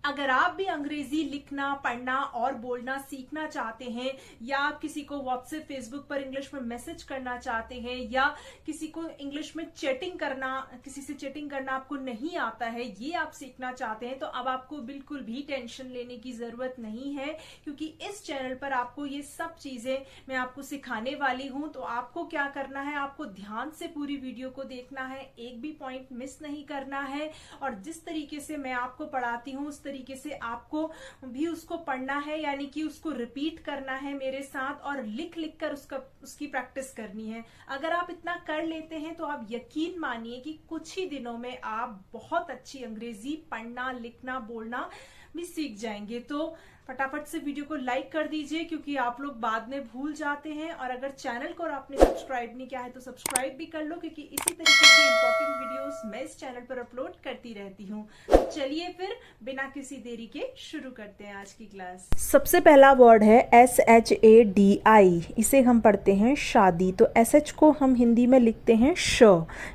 अगर आप भी अंग्रेजी लिखना, पढ़ना और बोलना सीखना चाहते हैं, या आप किसी को व्हाट्सएप, फेसबुक पर इंग्लिश में मैसेज करना चाहते हैं, या किसी को इंग्लिश में चैटिंग करना, किसी से चैटिंग करना आपको नहीं आता है, ये आप सीखना चाहते हैं, तो अब आपको बिल्कुल भी टेंशन लेने की जरूरत नहीं है, क्योंकि इस चैनल पर आपको ये सब चीजें मैं आपको सिखाने वाली हूं। तो आपको क्या करना है, आपको ध्यान से पूरी वीडियो को देखना है, एक भी पॉइंट मिस नहीं करना है, और जिस तरीके से मैं आपको पढ़ाती हूँ उस तरीके से आपको भी उसको पढ़ना है, यानी कि उसको रिपीट करना है मेरे साथ, और लिख लिख कर उसकी प्रैक्टिस करनी है। अगर आप इतना कर लेते हैं तो आप यकीन मानिए कि कुछ ही दिनों में आप बहुत अच्छी अंग्रेजी पढ़ना, लिखना, बोलना भी सीख जाएंगे। तो फटाफट से वीडियो को लाइक कर दीजिए, क्योंकि आप लोग बाद में भूल जाते हैं, और अगर चैनल को आपने सब्सक्राइब नहीं किया है तो सब्सक्राइब भी कर लो, क्योंकि इसी तरीके की इंपॉर्टेंट वीडियोस मैं इस चैनल पर अपलोड करती रहती हूँ। तो चलिए फिर बिना किसी देरी के शुरू करते हैं आज की क्लास। सबसे पहला वर्ड है SHADI, इसे हम पढ़ते हैं शादी। तो SH को हम हिंदी में लिखते हैं श,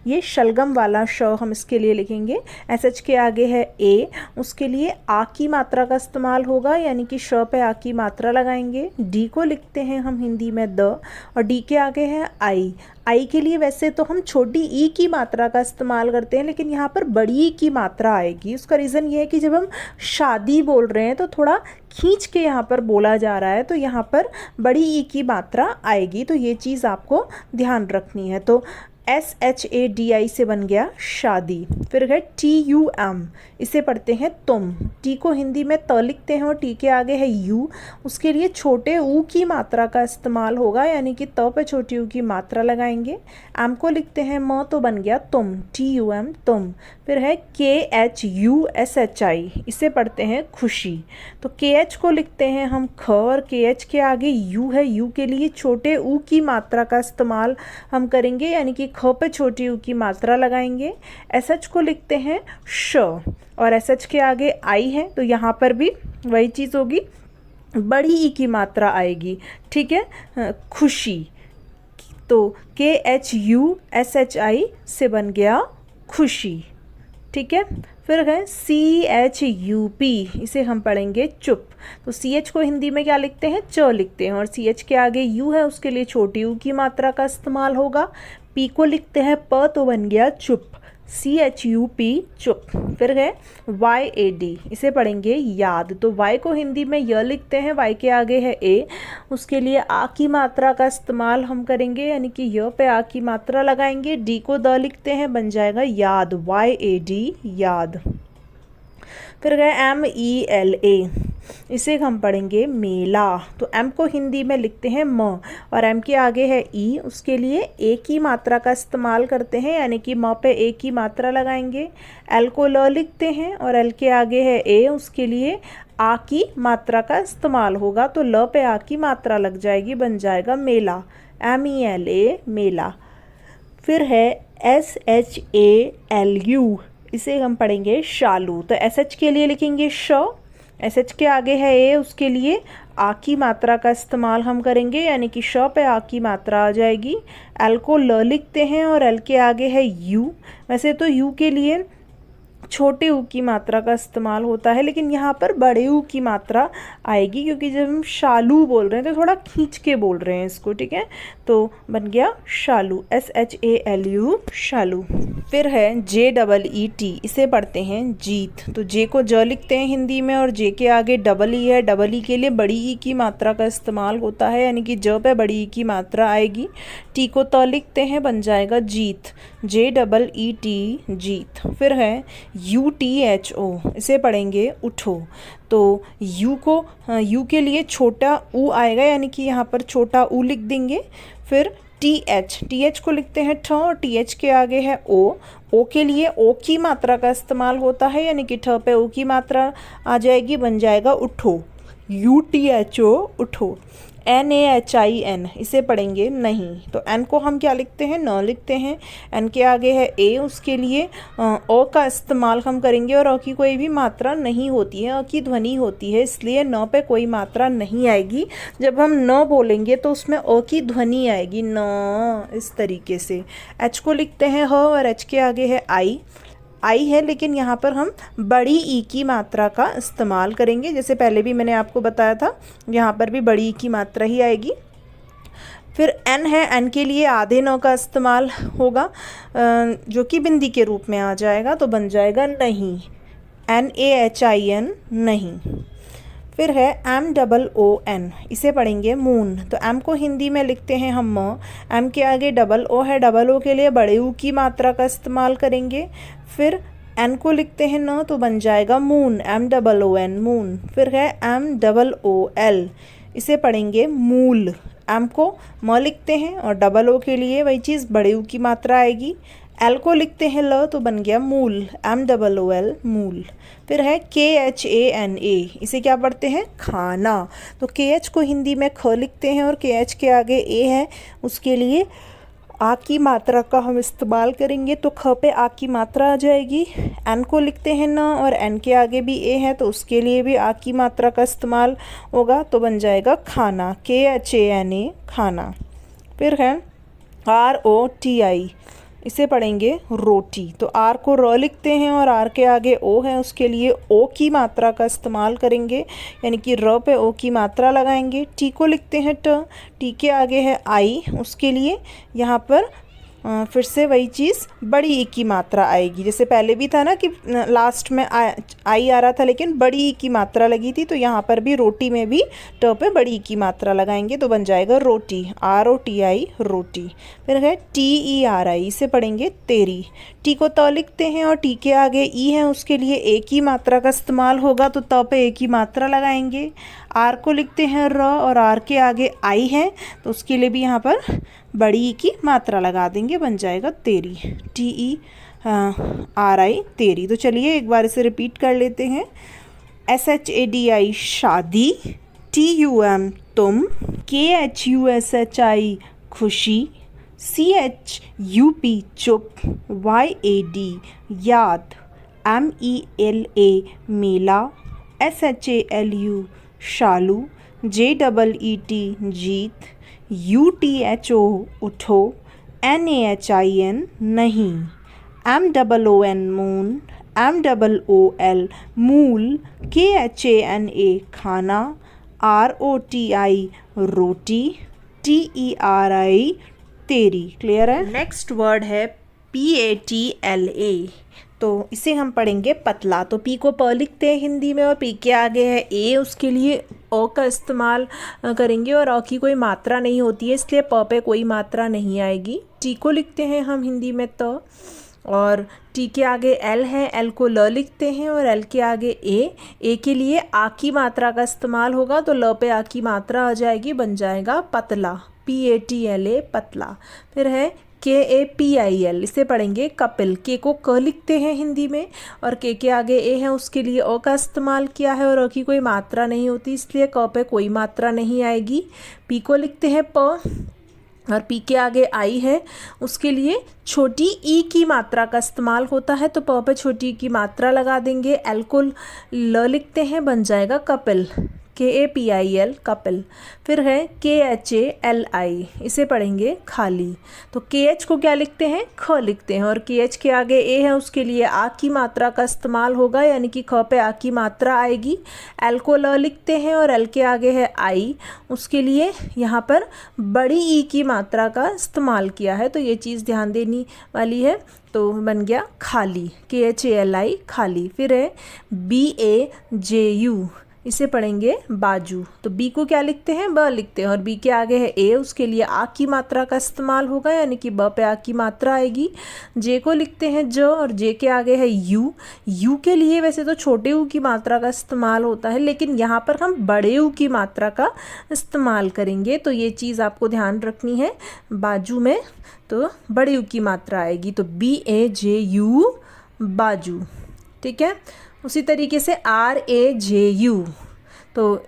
ये शलगम वाला श हम इसके लिए लिखेंगे। SH के आगे है A, उसके लिए आ की मात्रा का इस्तेमाल होगा, यानी कि श पे आ की मात्रा लगाएंगे। D को लिखते हैं हम हिंदी में द, और D के आगे है आई के लिए वैसे तो हम छोटी ई की मात्रा का इस्तेमाल करते हैं, लेकिन यहाँ पर बड़ी ई की मात्रा आएगी। उसका रीज़न ये है कि जब हम शादी बोल रहे हैं तो थोड़ा खींच के यहाँ पर बोला जा रहा है, तो यहाँ पर बड़ी ई की मात्रा आएगी। तो ये चीज़ आपको ध्यान रखनी है। तो SHADI से बन गया शादी। फिर है TUM, इसे पढ़ते हैं तुम। टी को हिंदी में त लिखते हैं और टी के आगे है यू, उसके लिए छोटे ऊ की मात्रा का इस्तेमाल होगा, यानी कि त पे छोटी ऊ की मात्रा लगाएंगे। एम को लिखते हैं म, तो बन गया तुम, TUM तुम। फिर है KHUSHI, इसे पढ़ते हैं खुशी। तो KH को लिखते हैं हम ख, और KH के आगे यू है, यू के लिए छोटे ऊ की मात्रा का इस्तेमाल हम करेंगे, यानी कि ख पे छोटी ऊ की मात्रा लगाएंगे। SH को लिखते हैं श, और SH के आगे आई है, तो यहाँ पर भी वही चीज़ होगी, बड़ी ई की मात्रा आएगी। ठीक है, खुशी। तो KHUSHI से बन गया खुशी। ठीक है, फिर है CHUP, इसे हम पढ़ेंगे चुप। तो CH को हिंदी में क्या लिखते हैं, च लिखते हैं, और CH के आगे U है, उसके लिए छोटी U की मात्रा का इस्तेमाल होगा। P को लिखते हैं प, तो बन गया चुप, CHUP चुप। फिर है YAD, इसे पढ़ेंगे याद। तो Y को हिंदी में य लिखते हैं, Y के आगे है A, उसके लिए आ की मात्रा का इस्तेमाल हम करेंगे, यानी कि य पे आ की मात्रा लगाएंगे। D को द लिखते हैं, बन जाएगा याद, YAD याद। फिर गए MELA, इसे हम पढ़ेंगे मेला। तो M को हिंदी में लिखते हैं म, और M के आगे है E, उसके लिए ए की मात्रा का इस्तेमाल करते हैं, यानी कि म पे ए की मात्रा लगाएंगे। L को ल लिखते हैं, और L के आगे है A, उसके लिए आ की मात्रा का इस्तेमाल होगा, तो ल पे आ की मात्रा लग जाएगी, बन जाएगा मेला, MELA मेला। फिर है SHALU, इसे हम पढ़ेंगे शालू। तो SH के लिए लिखेंगे श, SH के आगे है A, उसके लिए आ की मात्रा का इस्तेमाल हम करेंगे, यानी कि श पे आ की मात्रा आ जाएगी। L को ल लिखते हैं, और L के आगे है U, वैसे तो U के लिए छोटे ऊ की मात्रा का इस्तेमाल होता है, लेकिन यहाँ पर बड़े ऊ की मात्रा आएगी, क्योंकि जब हम शालू बोल रहे हैं तो थोड़ा खींच के बोल रहे हैं इसको। ठीक है, तो बन गया शालू, SHALU शालू। फिर है JEET, इसे पढ़ते हैं जीत। तो जे को ज लिखते हैं हिंदी में, और जे के आगे डबल ई है, डबल ई के लिए बड़ी ई की मात्रा का इस्तेमाल होता है, यानी कि ज पे बड़ी ई की मात्रा आएगी। टी को त लिखते हैं, बन जाएगा जीत, JEET जीत। फिर है UTHO, इसे पढ़ेंगे उठो। तो यू के लिए छोटा ऊ आएगा, यानी कि यहाँ पर छोटा ऊ लिख देंगे। फिर TH को लिखते हैं ठ, और TH के आगे है ओ के लिए ओ की मात्रा का इस्तेमाल होता है, यानी कि ठ पे ओ की मात्रा आ जाएगी, बन जाएगा उठो, UTHO उठो। NAHIN, इसे पढ़ेंगे नहीं। तो N को हम क्या लिखते हैं, न लिखते हैं। N के आगे है A, उसके लिए ओ का इस्तेमाल हम करेंगे, और अ की कोई भी मात्रा नहीं होती है, अ की ध्वनि होती है, इसलिए न पे कोई मात्रा नहीं आएगी। जब हम न बोलेंगे तो उसमें अ की ध्वनि आएगी, न, इस तरीके से। H को लिखते हैं ह, और H के आगे है आई। आई है, लेकिन यहाँ पर हम बड़ी ई की मात्रा का इस्तेमाल करेंगे। जैसे पहले भी मैंने आपको बताया था, यहाँ पर भी बड़ी ई की मात्रा ही आएगी। फिर एन है, एन के लिए आधे न का इस्तेमाल होगा जो कि बिंदी के रूप में आ जाएगा, तो बन जाएगा नहीं, NAHIN नहीं। फिर है MOON, इसे पढ़ेंगे मून। तो एम को हिंदी में लिखते हैं हम म, एम के आगे डबल ओ है, डबल ओ के लिए बड़े ऊ की मात्रा का इस्तेमाल करेंगे। फिर एन को लिखते हैं न, तो बन जाएगा मून, MOON मून। फिर है MOOL, इसे पढ़ेंगे मूल। एम को म लिखते हैं और डबल ओ के लिए वही चीज़ बड़े ऊ की मात्रा आएगी। एल को लिखते हैं ल, तो बन गया मूल, MOOL मूल। फिर है KHANA, इसे क्या पढ़ते हैं, खाना। तो KH को हिंदी में ख लिखते हैं और KH के आगे ए है, उसके लिए आ की मात्रा का हम इस्तेमाल करेंगे, तो ख पे आ की मात्रा आ जाएगी। एन को लिखते हैं न और एन के आगे भी ए है, तो उसके लिए भी आ की मात्रा का इस्तेमाल होगा, तो बन जाएगा खाना, KHANA खाना। फिर है ROTI, इसे पढ़ेंगे रोटी। तो आर को र लिखते हैं और आर के आगे ओ है, उसके लिए ओ की मात्रा का इस्तेमाल करेंगे, यानी कि र पे ओ की मात्रा लगाएंगे। टी को लिखते हैं ट, टी के आगे है आई, उसके लिए यहाँ पर फिर से वही चीज़ बड़ी ई की मात्रा आएगी। जैसे पहले भी था ना कि लास्ट में आई आ रहा था लेकिन बड़ी ई की मात्रा लगी थी, तो यहाँ पर भी रोटी में भी ट पे बड़ी ई की मात्रा लगाएंगे, तो बन जाएगा रोटी, ROTI रोटी। फिर है TERI, इसे पढ़ेंगे तेरी। टी को त लिखते हैं और टी के आगे ई है, उसके लिए ए की मात्रा का इस्तेमाल होगा, तो त पे ए की मात्रा लगाएंगे। आर को लिखते हैं र और आर के आगे आई है, तो उसके लिए भी यहाँ पर बड़ी ई की मात्रा लगा देंगे, बन जाएगा तेरी, TERI तेरी। तो चलिए एक बार इसे रिपीट कर लेते हैं। SHADI शादी, TUM तुम, KHUSHI खुशी, CHUP चुप, YAD याद, MELA मेला, SHALU शालू, JEET जीत, UTHO उठो, NAHIN नहीं, MOON मून, MOOL मूल, KHANA खाना, ROTI रोटी, TERI तेरी। क्लियर है। नेक्स्ट वर्ड है PATLA, तो इसे हम पढ़ेंगे पतला। तो पी को प लिखते हैं हिंदी में और पी के आगे है ए, उसके लिए ओ का इस्तेमाल करेंगे और अ की कोई मात्रा नहीं होती है, इसलिए प पे कोई मात्रा नहीं आएगी। टी को लिखते हैं हम हिंदी में त, और टी के आगे एल है, एल को ल लिखते हैं और एल के आगे ए के लिए आ की मात्रा का इस्तेमाल होगा, तो ल पे आ की मात्रा आ जाएगी, बन जाएगा पतला, PATLA पतला। फिर है KAPIL, इसे पढ़ेंगे कपिल। के को क लिखते हैं हिंदी में और के आगे ए है, उसके लिए ओ का इस्तेमाल किया है और अ की कोई मात्रा नहीं होती, इसलिए क पे कोई मात्रा नहीं आएगी। पी को लिखते हैं प और पी के आगे आई है, उसके लिए छोटी ई की मात्रा का इस्तेमाल होता है, तो प पे छोटी ई की मात्रा लगा देंगे। एल को ल लिखते हैं, बन जाएगा कपिल, KAPIL कपिल। फिर है KHALI, इसे पढ़ेंगे खाली। तो KH को क्या लिखते हैं, ख लिखते हैं और KH के आगे ए है, उसके लिए आ की मात्रा का इस्तेमाल होगा, यानी कि ख पे आ की मात्रा आएगी। एल को ल लिखते हैं और एल के आगे है आई, उसके लिए यहाँ पर बड़ी ई की मात्रा का इस्तेमाल किया है, तो ये चीज़ ध्यान देनी वाली है। तो बन गया खाली, KHALI खाली। फिर है BAJU, इसे पढ़ेंगे बाजू। तो बी को क्या लिखते हैं, ब लिखते हैं और बी के आगे है ए, उसके लिए आ की मात्रा का इस्तेमाल होगा, यानी कि ब पे आ की मात्रा आएगी। जे को लिखते हैं ज और जे के आगे है यू। यू के लिए वैसे तो छोटे यू की मात्रा का इस्तेमाल होता है, लेकिन यहाँ पर हम बड़े यू की मात्रा का इस्तेमाल करेंगे, तो ये चीज़ आपको ध्यान रखनी है। बाजू में तो बड़े यू की मात्रा आएगी, तो BAJU बाजू। ठीक है। उसी तरीके से RAJU, तो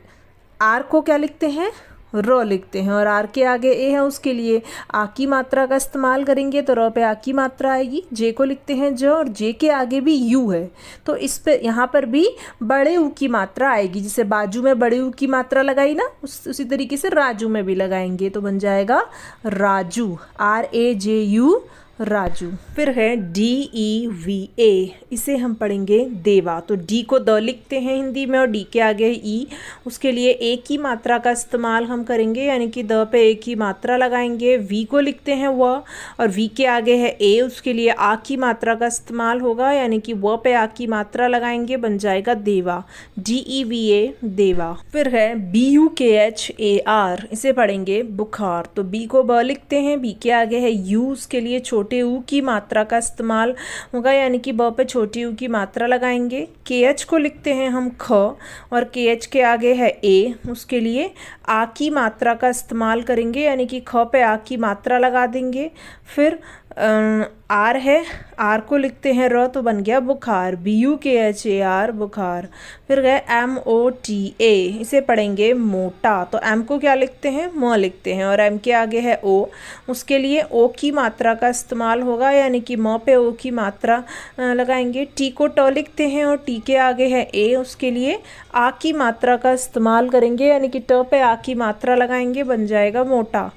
आर को क्या लिखते हैं, र लिखते हैं और आर के आगे ए है, उसके लिए आ की मात्रा का इस्तेमाल करेंगे, तो र पे आ की मात्रा आएगी। जे को लिखते हैं ज और जे के आगे भी यू है, तो इस पे यहाँ पर भी बड़े यू की मात्रा आएगी। जैसे बाजू में बड़े यू की मात्रा लगाई ना, उसी तरीके से राजू में भी लगाएंगे, तो बन जाएगा राजू, RAJU राजू। फिर है DEVA, इसे हम पढ़ेंगे देवा। तो डी को द लिखते हैं हिंदी में और डी के आगे है ई, उसके लिए ए की मात्रा का इस्तेमाल हम करेंगे, यानी कि द पे ए की मात्रा लगाएंगे। वी को लिखते हैं व और वी के आगे है ए, उसके लिए आ की मात्रा का इस्तेमाल होगा, यानी कि व पे आ की मात्रा लगाएंगे, बन जाएगा देवा। DEVA देवा। फिर है BUKHAR, इसे पढ़ेंगे बुखार। तो बी को ब लिखते हैं, बी के आगे है यू, उसके लिए छोटे ऊ की मात्रा का इस्तेमाल होगा, यानी कि ब पे छोटी ऊ की मात्रा लगाएंगे। KH को लिखते हैं हम ख और KH के आगे है ए, उसके लिए आ की मात्रा का इस्तेमाल करेंगे, यानी कि ख पे आ की मात्रा लगा देंगे। फिर आर है, आर को लिखते हैं र, तो बन गया बुखार। BUKHAR बुखार। फिर गए MOTA, इसे पढ़ेंगे मोटा। तो एम को क्या लिखते हैं, म लिखते हैं और एम के आगे है ओ, उसके लिए ओ की मात्रा का इस्तेमाल होगा, यानी कि म पे ओ की मात्रा लगाएंगे। टी को ट लिखते हैं और टी के आगे है ए, उसके लिए आ की मात्रा का इस्तेमाल करेंगे, यानी कि ट पे आ की मात्रा लगाएंगे, बन जाएगा मोटा।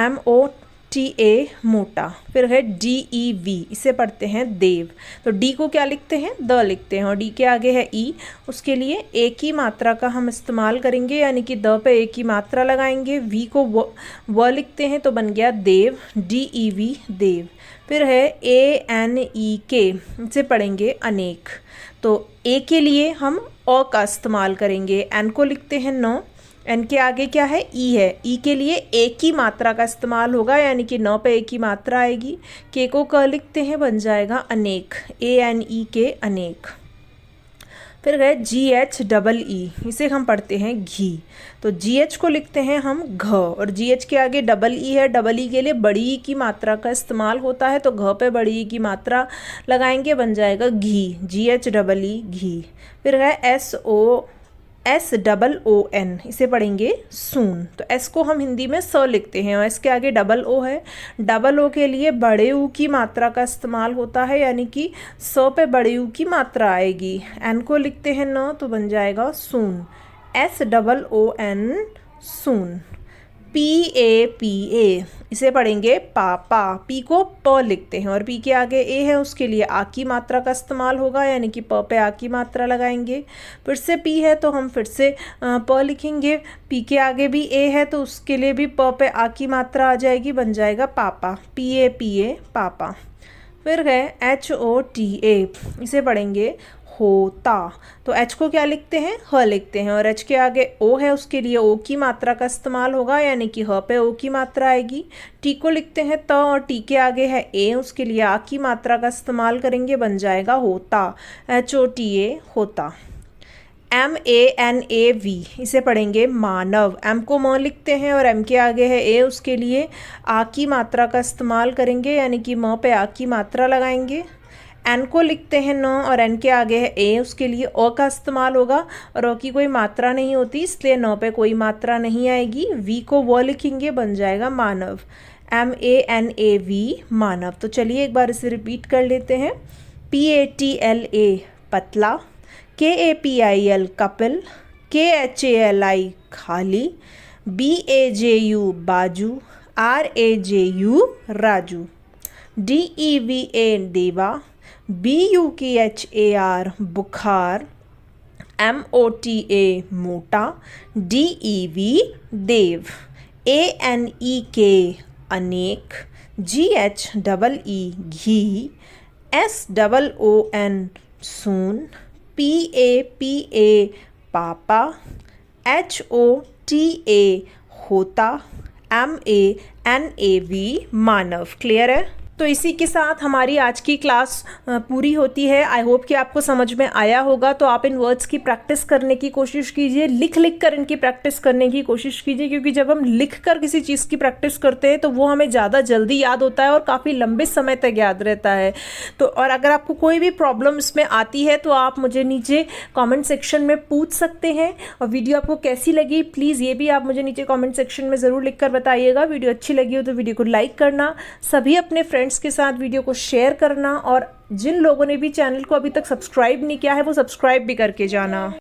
MOTA मोटा। फिर है DEV, इसे पढ़ते हैं देव। तो डी को क्या लिखते हैं, द लिखते हैं और डी के आगे है ई, उसके लिए ए की मात्रा का हम इस्तेमाल करेंगे, यानी कि द पे ए की मात्रा लगाएंगे। वी को व लिखते हैं, तो बन गया देव। DEV देव। फिर है ANEK, इसे पढ़ेंगे अनेक। तो ए के लिए हम अ का इस्तेमाल करेंगे, एन को लिखते हैं न, एन के आगे क्या है ई है, ई के लिए ए की मात्रा का इस्तेमाल होगा, यानी कि न पे ए की मात्रा आएगी। के को क लिखते हैं, बन जाएगा अनेक। ANEK अनेक। फिर गए GHEE, इसे हम पढ़ते हैं घी। तो GH को लिखते हैं हम घ और GH के आगे डबल ई है, डबल ई के लिए बड़ी ई की मात्रा का इस्तेमाल होता है, तो घ पे बड़ी ई की मात्रा लगाएंगे, बन जाएगा घी। GHEE घी। फिर है SOON, इसे पढ़ेंगे सून। तो एस को हम हिंदी में स लिखते हैं और एस के आगे डबल ओ है, डबल ओ के लिए बड़े ऊ की मात्रा का इस्तेमाल होता है, यानी कि स पे बड़े ऊ की मात्रा आएगी। एन को लिखते हैं न, तो बन जाएगा सून। SOON सून। PAPA, इसे पढ़ेंगे पापा। पी को प लिखते हैं और पी के आगे ए है, उसके लिए आ की मात्रा का इस्तेमाल होगा, यानी कि प पे आ की मात्रा लगाएंगे। फिर से पी है तो हम फिर से प लिखेंगे, पी के आगे भी ए है तो उसके लिए भी प पे आ की मात्रा आ जाएगी, बन जाएगा पापा। PAPA पापा। फिर है HOTA, इसे पढ़ेंगे होता। तो एच को क्या लिखते हैं, ह लिखते हैं और एच के आगे ओ है, उसके लिए ओ की मात्रा का इस्तेमाल होगा, यानी कि ह पे ओ की मात्रा आएगी। टी को लिखते हैं त और टी के आगे है ए, उसके लिए आ की मात्रा का इस्तेमाल करेंगे, बन जाएगा होता। HOTA होता। MANAV, इसे पढ़ेंगे मानव। एम को म लिखते हैं और एम के आगे है ए, उसके लिए आ की मात्रा का इस्तेमाल करेंगे, यानी कि म पे आ की मात्रा लगाएंगे। एन को लिखते हैं न और एन के आगे है ए, उसके लिए अ का इस्तेमाल होगा और अ की कोई मात्रा नहीं होती, इसलिए न पे कोई मात्रा नहीं आएगी। वी को व लिखेंगे, बन जाएगा मानव। MANAV मानव। तो चलिए एक बार इसे रिपीट कर लेते हैं। PATLA पतला, KAPIL कपिल, KHALI खाली, BAJU बाजू, RAJU राजू। DEVA देवा, BUKHAR बुखार, MOTA मोटा, DEV देव, ANEK अनेक, GHEE घी, SOON सून, PAPA पापा, HOTA होता, MANAV मानव। क्लियर है? तो इसी के साथ हमारी आज की क्लास पूरी होती है। आई होप कि आपको समझ में आया होगा। तो आप इन वर्ड्स की प्रैक्टिस करने की कोशिश कीजिए, लिख लिख कर इनकी प्रैक्टिस करने की कोशिश कीजिए, क्योंकि जब हम लिख कर किसी चीज़ की प्रैक्टिस करते हैं तो वो हमें ज़्यादा जल्दी याद होता है और काफ़ी लंबे समय तक याद रहता है। तो और अगर आपको कोई भी प्रॉब्लम इसमें आती है तो आप मुझे नीचे कॉमेंट सेक्शन में पूछ सकते हैं। और वीडियो आपको कैसी लगी प्लीज़ ये भी आप मुझे नीचे कॉमेंट सेक्शन में ज़रूर लिख कर बताइएगा। वीडियो अच्छी लगी हो तो वीडियो को लाइक करना, सभी अपने फ्रेंड्स के साथ वीडियो को शेयर करना और जिन लोगों ने भी चैनल को अभी तक सब्सक्राइब नहीं किया है वो सब्सक्राइब भी करके जाना।